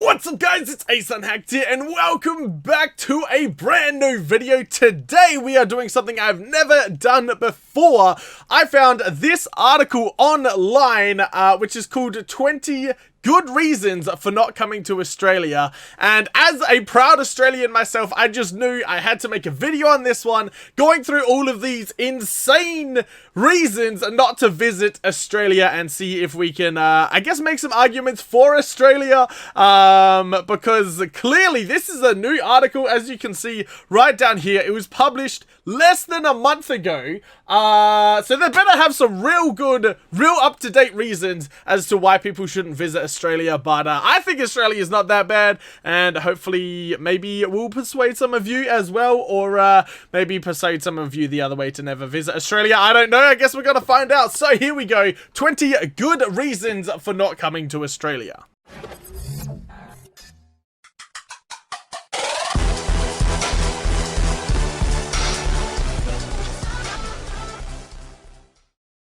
What's up guys, it's Unhacked here and welcome back to a brand new video. Today we are doing something I've never done before. I found this article online which is called 20 Good Reasons for Not Coming to Australia, and as a proud Australian myself, I just knew I had to make a video on this one, going through all of these insane reasons not to visit Australia and see if we can, I guess, make some arguments for Australia, because clearly this is a new article, as you can see right down here. It was published less than a month ago, so they better have some real good, real up-to-date reasons as to why people shouldn't visit Australia. But I think Australia is not that bad, and hopefully maybe it will persuade some of you as well, or maybe persuade some of you the other way to never visit Australia. I don't know, I guess we're gonna find out. So here we go, 20 good reasons for not coming to Australia.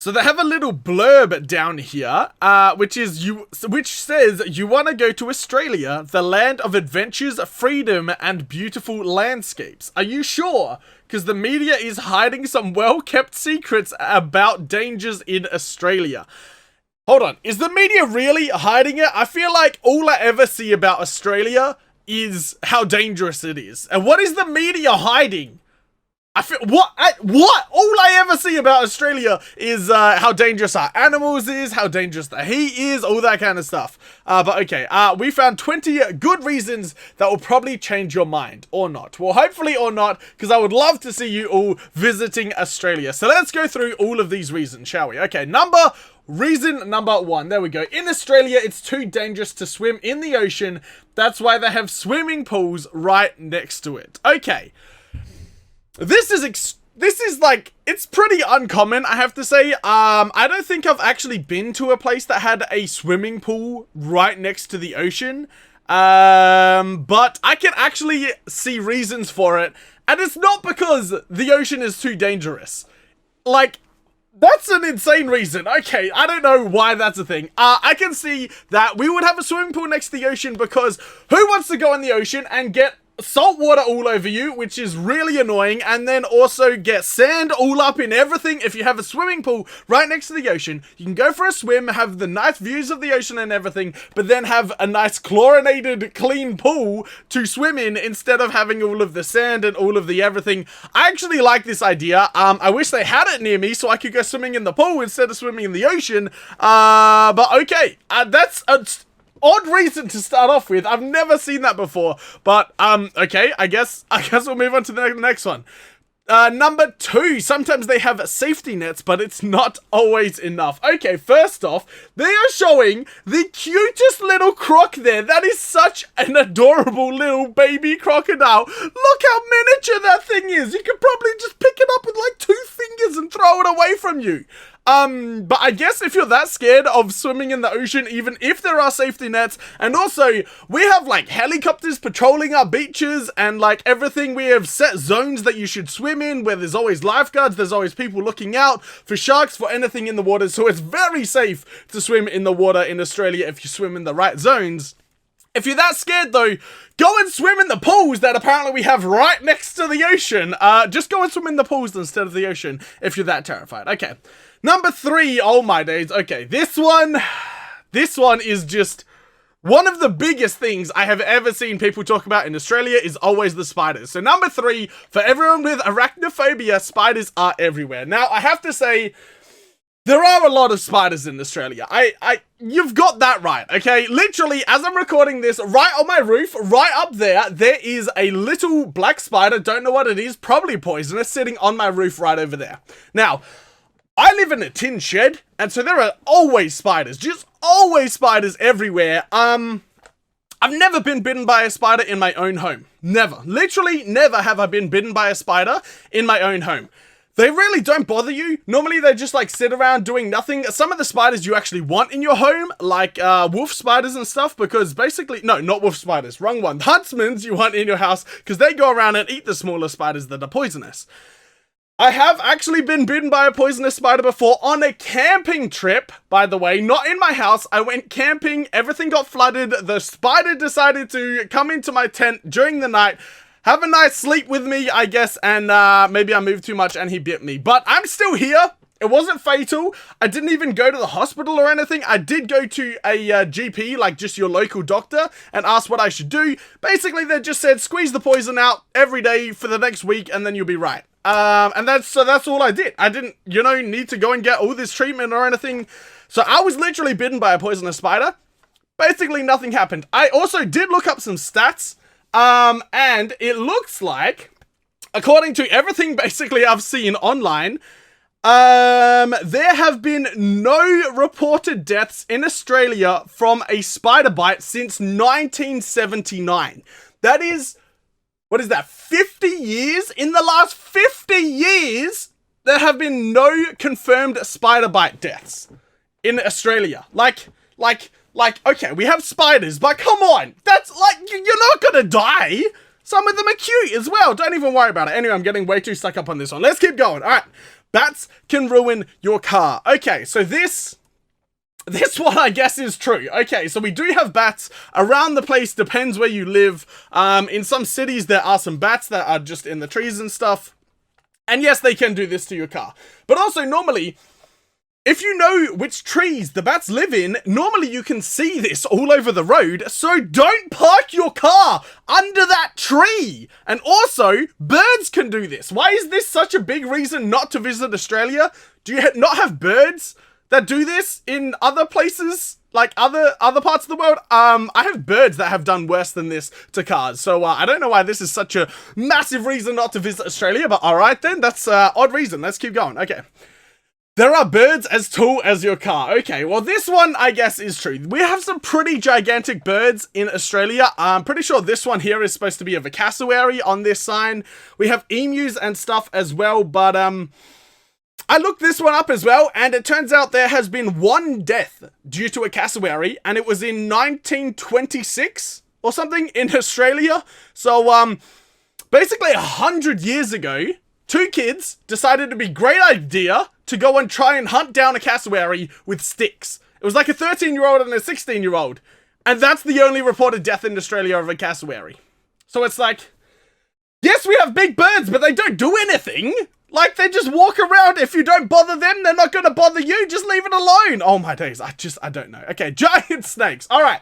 So they have a little blurb down here, which says you want to go to Australia, the land of adventures, freedom, and beautiful landscapes. Are you sure? Because the media is hiding some well-kept secrets about dangers in Australia. Hold on, is the media really hiding it? I feel like all I ever see about Australia is how dangerous it is. And what is the media hiding? What? All I ever see about Australia is how dangerous our animals is, how dangerous the heat is, all that kind of stuff. But okay, we found 20 good reasons that will probably change your mind, or not. Well, hopefully or not, because I would love to see you all visiting Australia. So let's go through all of these reasons, shall we? Okay, reason number one, there we go. In Australia, it's too dangerous to swim in the ocean. That's why they have swimming pools right next to it. Okay. This is like, it's pretty uncommon, I have to say. I don't think I've actually been to a place that had a swimming pool right next to the ocean. But I can actually see reasons for it. And it's not because the ocean is too dangerous. Like, that's an insane reason. Okay, I don't know why that's a thing. I can see that we would have a swimming pool next to the ocean because who wants to go in the ocean and get salt water all over you, which is really annoying, and then also get sand all up in everything? If you have a swimming pool right next to the ocean, you can go for a swim, have the nice views of the ocean and everything, but then have a nice chlorinated clean pool to swim in instead of having all of the sand and all of the everything. I actually like this idea. I wish they had it near me so I could go swimming in the pool instead of swimming in the ocean. But okay, that's a odd reason to start off with. I've never seen that before, but okay, I guess we'll move on to the next one. Number two, sometimes they have safety nets, but it's not always enough. Okay, first off, they are showing the cutest little croc there. That is such an adorable little baby crocodile. Look how miniature that thing is. You could probably just pick it up with like 2 fingers and throw it away from you. But I guess if you're that scared of swimming in the ocean, even if there are safety nets, and also we have like helicopters patrolling our beaches and like everything, we have set zones that you should swim in where there's always lifeguards, there's always people looking out for sharks, for anything in the water, so it's very safe to swim in the water in Australia if you swim in the right zones. If you're that scared though, go and swim in the pools that apparently we have right next to the ocean. Just go and swim in the pools instead of the ocean if you're that terrified. Okay. Number three, oh my days. Okay, this one is just one of the biggest things I have ever seen people talk about in Australia is always the spiders. So number three, for everyone with arachnophobia, spiders are everywhere. Now, I have to say, there are a lot of spiders in Australia. You've got that right, okay? Literally, as I'm recording this, right on my roof, right up there is a little black spider, don't know what it is, probably poisonous, sitting on my roof right over there. Now, I live in a tin shed, and so there are always spiders, just always spiders everywhere. I've never been bitten by a spider in my own home. Never. Literally never have I been bitten by a spider in my own home. They really don't bother you. Normally they just like sit around doing nothing. Some of the spiders you actually want in your home, like wolf spiders and stuff, because basically, no, not wolf spiders, wrong one. Huntsmans you want in your house, because they go around and eat the smaller spiders that are poisonous. I have actually been bitten by a poisonous spider before on a camping trip, by the way, not in my house. I went camping, everything got flooded, the spider decided to come into my tent during the night, have a nice sleep with me, I guess, and maybe I moved too much and he bit me. But I'm still here. It wasn't fatal. I didn't even go to the hospital or anything. I did go to a GP, like just your local doctor, and ask what I should do. Basically, they just said, squeeze the poison out every day for the next week and then you'll be right. And that's all I did. I didn't, need to go and get all this treatment or anything. So I was literally bitten by a poisonous spider. Basically, nothing happened. I also did look up some stats. And it looks like, according to everything basically I've seen online, there have been no reported deaths in Australia from a spider bite since 1979. That is, what is that, 50 years? In the last 50 years, there have been no confirmed spider bite deaths in Australia. Like, okay, we have spiders, but come on, that's like, you're not gonna die. Some of them are cute as well. Don't even worry about it. Anyway, I'm getting way too stuck up on this one. Let's keep going. All right. Bats can ruin your car. Okay, so this one I guess is true. Okay, so we do have bats around the place, depends where you live. In some cities there are some bats that are just in the trees and stuff. And yes, they can do this to your car. But also normally, if you know which trees the bats live in, normally you can see this all over the road, so don't park your car under that tree. And also, birds can do this. Why is this such a big reason not to visit Australia? Do you not have birds that do this in other places, like other parts of the world? I have birds that have done worse than this to cars, so I don't know why this is such a massive reason not to visit Australia, but alright then, that's an odd reason. Let's keep going. Okay. There are birds as tall as your car. Okay, well this one I guess is true. We have some pretty gigantic birds in Australia. I'm pretty sure this one here is supposed to be a cassowary on this sign. We have emus and stuff as well, but I looked this one up as well, and it turns out there has been one death due to a cassowary, and it was in 1926 or something in Australia. So basically 100 years ago, two kids decided it'd be a great idea to go and try and hunt down a cassowary with sticks. It was like a 13-year-old and a 16-year-old. And that's the only reported death in Australia of a cassowary. So it's like, yes, we have big birds, but they don't do anything. Like, they just walk around. If you don't bother them, they're not going to bother you. Just leave it alone. Oh my days. I don't know. Okay, giant snakes. All right.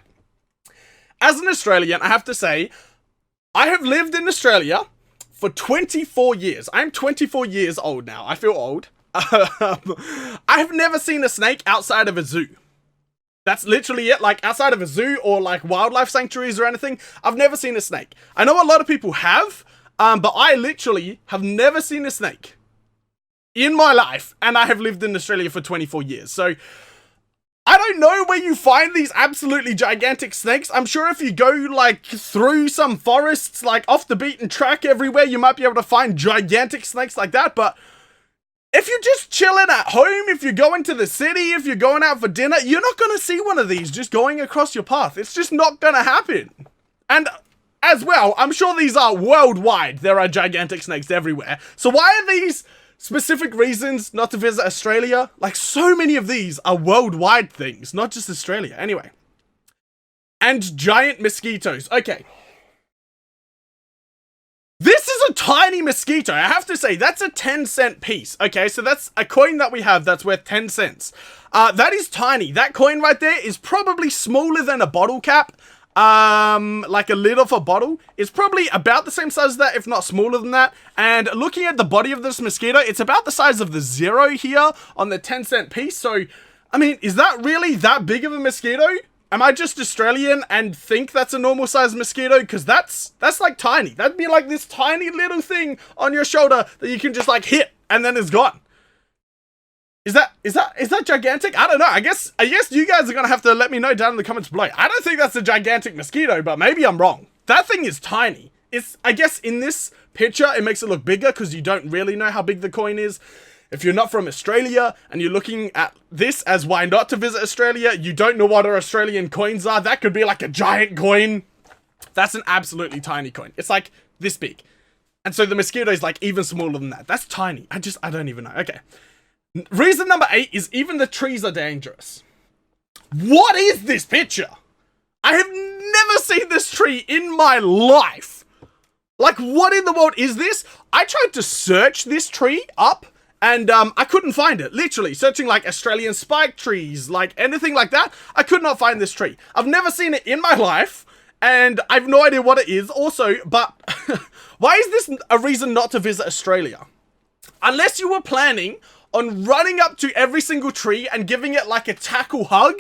As an Australian, I have to say, I have lived in Australia for 24 years. I'm 24 years old now. I feel old. I've never seen a snake outside of a zoo. That's literally it. Like, outside of a zoo or like wildlife sanctuaries or anything, I've never seen a snake. I know a lot of people have, but I literally have never seen a snake in my life, and I have lived in Australia for 24 years. So I don't know where you find these absolutely gigantic snakes. I'm sure if you go like through some forests, like off the beaten track everywhere, you might be able to find gigantic snakes like that. But if you're just chilling at home, if you're going to the city, if you're going out for dinner, you're not going to see one of these just going across your path. It's just not going to happen. And as well, I'm sure these are worldwide. There are gigantic snakes everywhere. So why are these specific reasons not to visit Australia? Like, so many of these are worldwide things, not just Australia. Anyway. And giant mosquitoes. Okay. This is a tiny mosquito. I have to say, that's a 10-cent piece. Okay, so that's a coin that we have that's worth 10 cents. That is tiny. That coin right there is probably smaller than a bottle cap. Like a lid of a bottle. It's probably about the same size as that, if not smaller than that. And looking at the body of this mosquito, it's about the size of the 0 here on the 10-cent piece. So, I mean, is that really that big of a mosquito? Am I just Australian and think that's a normal sized mosquito? Because that's like tiny. That'd be like this tiny little thing on your shoulder that you can just like hit and then it's gone. Is that gigantic? I don't know. I guess you guys are gonna have to let me know down in the comments below. I don't think that's a gigantic mosquito, but maybe I'm wrong. That thing is tiny. I guess in this picture it makes it look bigger because you don't really know how big the coin is. If you're not from Australia and you're looking at this as why not to visit Australia, you don't know what our Australian coins are. That could be like a giant coin. That's an absolutely tiny coin. It's like this big. And so the mosquito is like even smaller than that. That's tiny. I don't even know. Okay. Reason number 8 is even the trees are dangerous. What is this picture? I have never seen this tree in my life. Like, what in the world is this? I tried to search this tree up and I couldn't find it. Literally, searching like Australian spike trees, like anything like that. I could not find this tree. I've never seen it in my life and I have no idea what it is also, but why is this a reason not to visit Australia? Unless you were planning on running up to every single tree and giving it like a tackle hug,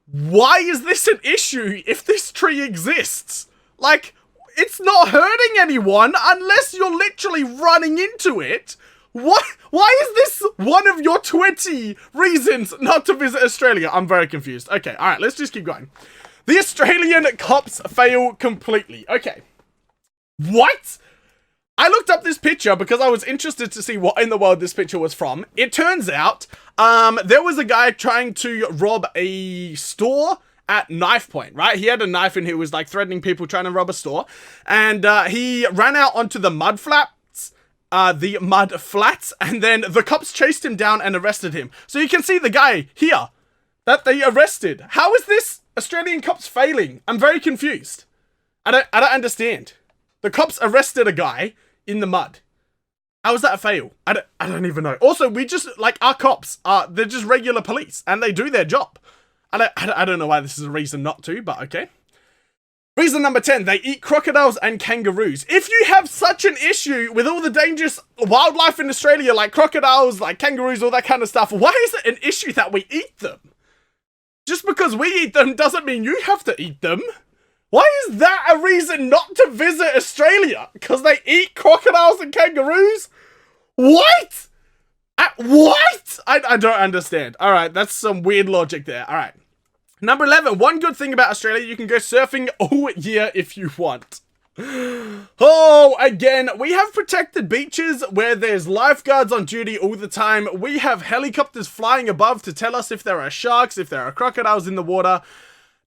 why is this an issue if this tree exists? Like, it's not hurting anyone unless you're literally running into it. What? Why is this one of your 20 reasons not to visit Australia? I'm very confused. Okay, alright, let's just keep going. The Australian cops fail completely. Okay. What? I looked up this picture because I was interested to see what in the world this picture was from. It turns out, there was a guy trying to rob a store at knife point, right? He had a knife and he was like threatening people trying to rob a store. And he ran out onto the mud flats, and then the cops chased him down and arrested him. So you can see the guy here that they arrested. How is this Australian cops failing? I'm very confused. I don't understand. The cops arrested a guy in the mud. How is that a fail? I don't even know. Also, we just, like, our cops, they're just regular police, and they do their job. I don't know why this is a reason not to, but okay. Reason number 10, they eat crocodiles and kangaroos. If you have such an issue with all the dangerous wildlife in Australia, like crocodiles, like kangaroos, all that kind of stuff, why is it an issue that we eat them? Just because we eat them doesn't mean you have to eat them. Why is that a reason not to visit Australia? Because they eat crocodiles and kangaroos? What? What? I don't understand. Alright, that's some weird logic there. Alright. Number 11. One good thing about Australia, you can go surfing all year if you want. Oh, again, we have protected beaches where there's lifeguards on duty all the time. We have helicopters flying above to tell us if there are sharks, if there are crocodiles in the water.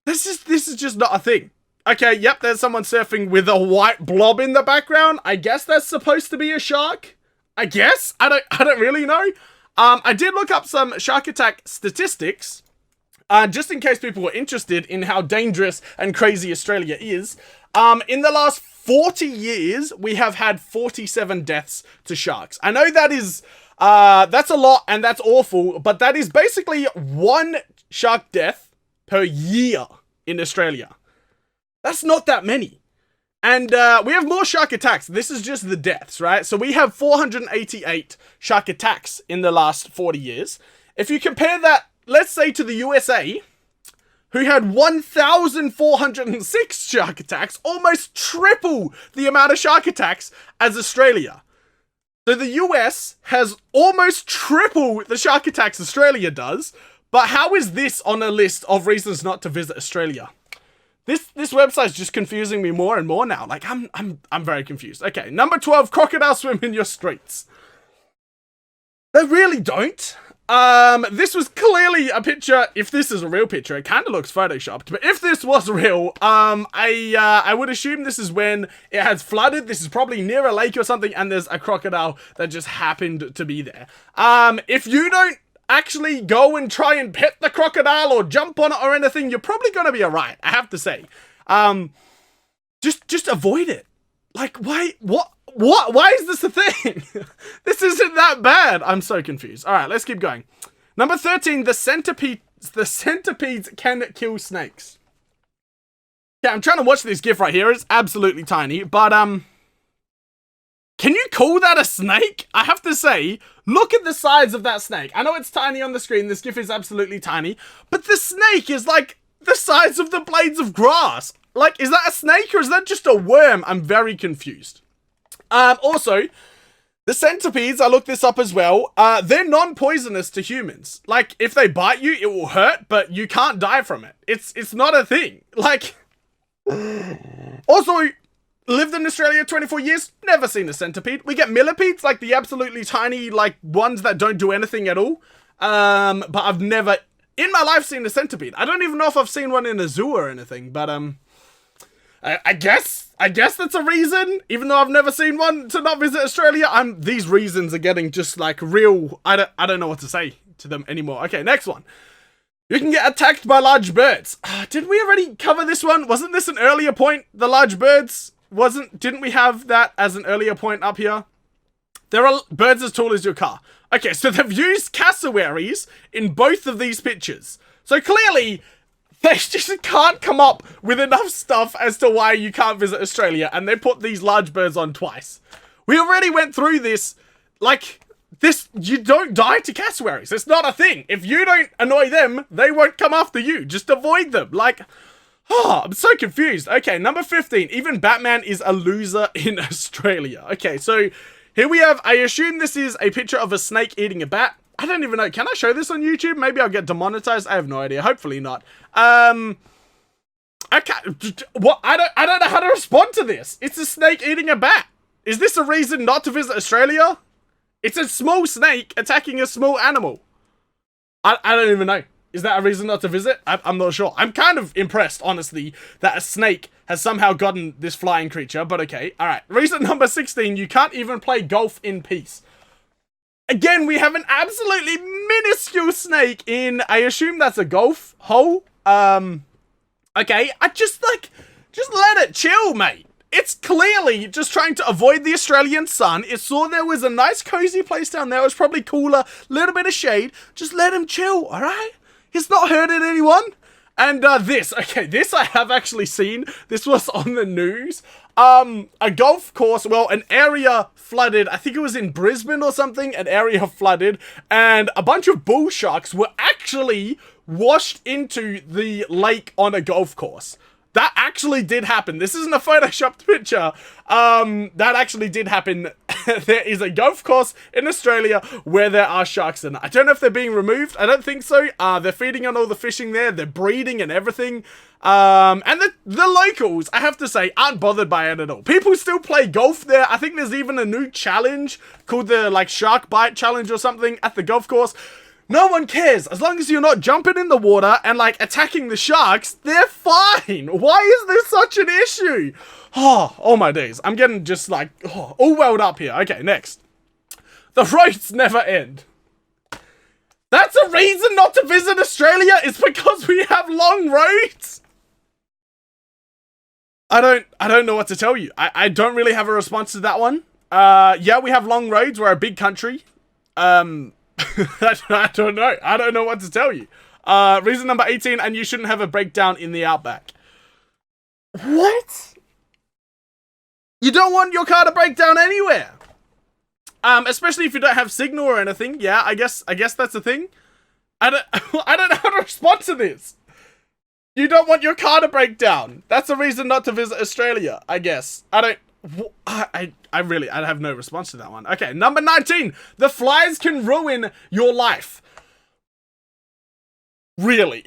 This is just not a thing. Okay, yep, there's someone surfing with a white blob in the background. I guess that's supposed to be a shark. I guess? I don't really know. I did look up some shark attack statistics, just in case people were interested in how dangerous and crazy Australia is. In the last 40 years, we have had 47 deaths to sharks. I know that is, that's a lot and that's awful, but that is basically one shark death per year in Australia. That's not that many. And we have more shark attacks. This is just the deaths, right? So we have 488 shark attacks in the last 40 years. If you compare that, let's say, to the USA, who had 1,406 shark attacks, almost triple the amount of shark attacks as Australia. So the US has almost triple the shark attacks Australia does, but how is this on a list of reasons not to visit Australia? This website's just confusing me more and more now. Like, I'm very confused. Okay, number 12, crocodiles swim in your streets. They really don't. This was clearly a picture. If this is a real picture, it kind of looks photoshopped. But if this was real, I would assume this is when it has flooded. This is probably near a lake or something, and there's a crocodile that just happened to be there. If you don't actually go and try and pet the crocodile or jump on it or anything, you're probably gonna be alright, I have to say. Just avoid it. Like, why? What? Why is this a thing? This isn't that bad. I'm so confused. Alright, let's keep going. Number 13, the centipedes can kill snakes. Yeah, I'm trying to watch this GIF right here. It's absolutely tiny, but, can you call that a snake? I have to say, look at the size of that snake. I know it's tiny on the screen. This GIF is absolutely tiny, but the snake is like the size of the blades of grass. Like, is that a snake or is that just a worm? I'm very confused. Also, the centipedes, I looked this up as well, they're non-poisonous to humans. Like, if they bite you, it will hurt, but you can't die from it. It's not a thing. Like, also, lived in Australia 24 years, never seen a centipede. We get millipedes, like the absolutely tiny, like, ones that don't do anything at all. But I've never, in my life, seen a centipede. I don't even know if I've seen one in a zoo or anything, but, I guess I guess that's a reason, even though I've never seen one, to not visit Australia. These reasons are getting just like real, I don't know what to say to them anymore. Okay, next one. You can get attacked by large birds. Did we already cover this one? Wasn't this an earlier point? The large birds? Didn't we have that as an earlier point up here? There are birds as tall as your car. Okay, so they've used cassowaries in both of these pictures. So clearly, they just can't come up with enough stuff as to why you can't visit Australia, and they put these large birds on twice. We already went through this, like, you don't die to cassowaries. It's not a thing. If you don't annoy them, they won't come after you. Just avoid them. Like, I'm so confused. Okay, number 15. Even Batman is a loser in Australia. Okay, so here we have, I assume this is a picture of a snake eating a bat. I don't even know. Can I show this on YouTube? Maybe I'll get demonetized. I have no idea. Hopefully not. I can't. What? I don't know how to respond to this. It's a snake eating a bat. Is this a reason not to visit Australia? It's a small snake attacking a small animal. I don't even know. Is that a reason not to visit? I'm not sure. I'm kind of impressed, honestly, that a snake has somehow gotten this flying creature, but okay. Alright, reason number 16, you can't even play golf in peace. Again, we have an absolutely minuscule snake in, I assume that's a golf hole. Okay, just let it chill, mate. It's clearly just trying to avoid the Australian sun. It saw there was a nice cozy place down there. It was probably cooler, little bit of shade. Just let him chill, alright? He's not hurting anyone. And this I have actually seen. This was on the news. A golf course, well, an area flooded. I think it was in Brisbane or something. An area flooded. And a bunch of bull sharks were actually washed into the lake on a golf course. That actually did happen. This isn't a photoshopped picture. That actually did happen. There is a golf course in Australia where there are sharks in it. I don't know if they're being removed. I don't think so. They're feeding on all the fishing there. They're breeding and everything. And the locals, I have to say, aren't bothered by it at all. People still play golf there. I think there's even a new challenge called the, like, Shark Bite Challenge or something at the golf course. No one cares. As long as you're not jumping in the water and, like, attacking the sharks, they're fine. Why is this such an issue? Oh my days. I'm getting just, like, all welled up here. Okay, next. The roads never end. That's a reason not to visit Australia? It's because we have long roads? I don't know what to tell you. I don't really have a response to that one. Yeah, we have long roads. We're a big country. I don't know. I don't know what to tell you. Reason number 18, and you shouldn't have a breakdown in the outback. What? You don't want your car to break down anywhere. Especially if you don't have signal or anything. Yeah, I guess that's a thing. I don't know how to respond to this. You don't want your car to break down. That's a reason not to visit Australia, I guess. I have no response to that one. Okay, number 19. The flies can ruin your life. Really?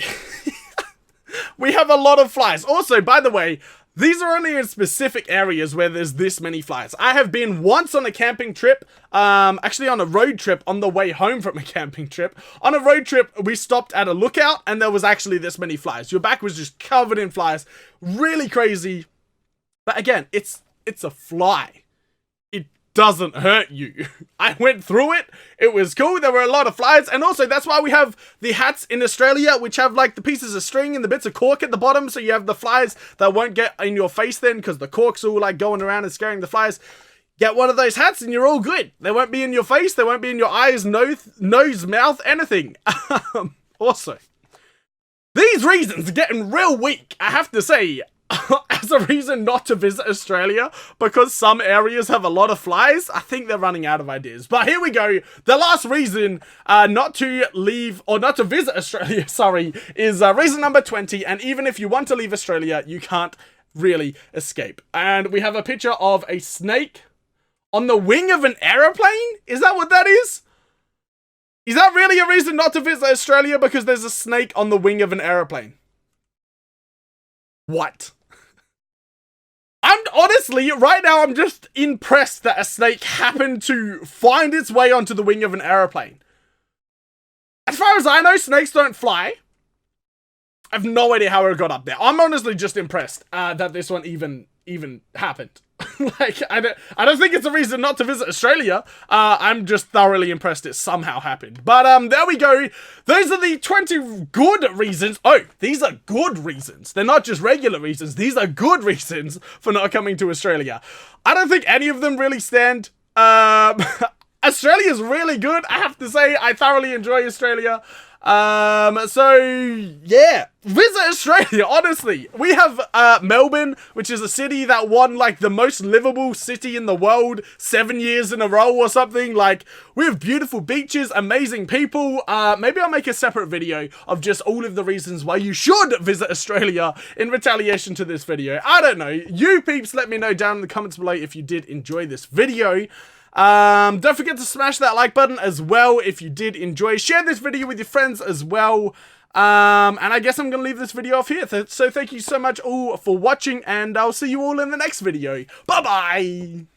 We have a lot of flies. Also, by the way, these are only in specific areas where there's this many flies. I have been once on a camping trip, actually on a road trip on the way home from a camping trip. On a road trip, we stopped at a lookout and there was actually this many flies. Your back was just covered in flies. Really crazy. But again, it's a fly. It doesn't hurt you. I went through it. It was cool. There were a lot of flies. And also, that's why we have the hats in Australia, which have like the pieces of string and the bits of cork at the bottom. So you have the flies that won't get in your face then because the cork's all like going around and scaring the flies. Get one of those hats and you're all good. They won't be in your face. They won't be in your eyes, nose, mouth, anything. Also, these reasons are getting real weak, I have to say. As a reason not to visit Australia, because some areas have a lot of flies. I think they're running out of ideas. But here we go. The last reason not to leave, or not to visit Australia, sorry, is reason number 20. And even if you want to leave Australia, you can't really escape. And we have a picture of a snake on the wing of an aeroplane? Is that what that is? Is that really a reason not to visit Australia because there's a snake on the wing of an aeroplane? What? I'm honestly, right now, I'm just impressed that a snake happened to find its way onto the wing of an aeroplane. As far as I know, snakes don't fly. I have no idea how it got up there. I'm honestly just impressed that this one even even happened. Like, I don't think it's a reason not to visit Australia. I'm just thoroughly impressed it somehow happened. But there we go. Those are the 20 good reasons. Oh, these are good reasons. They're not just regular reasons. These are good reasons for not coming to Australia. I don't think any of them really stand. Australia's really good, I have to say. I thoroughly enjoy Australia. So yeah, visit Australia, honestly. We have, Melbourne, which is a city that won, like, the most livable city in the world 7 years in a row or something. Like, we have beautiful beaches, amazing people. Maybe I'll make a separate video of just all of the reasons why you should visit Australia in retaliation to this video. I don't know. You peeps, let me know down in the comments below if you did enjoy this video. Don't forget to smash that like button as well if you did enjoy. Share this video with your friends as well. And I guess I'm gonna leave this video off here. So thank you so much all for watching, and I'll see you all in the next video. Bye bye!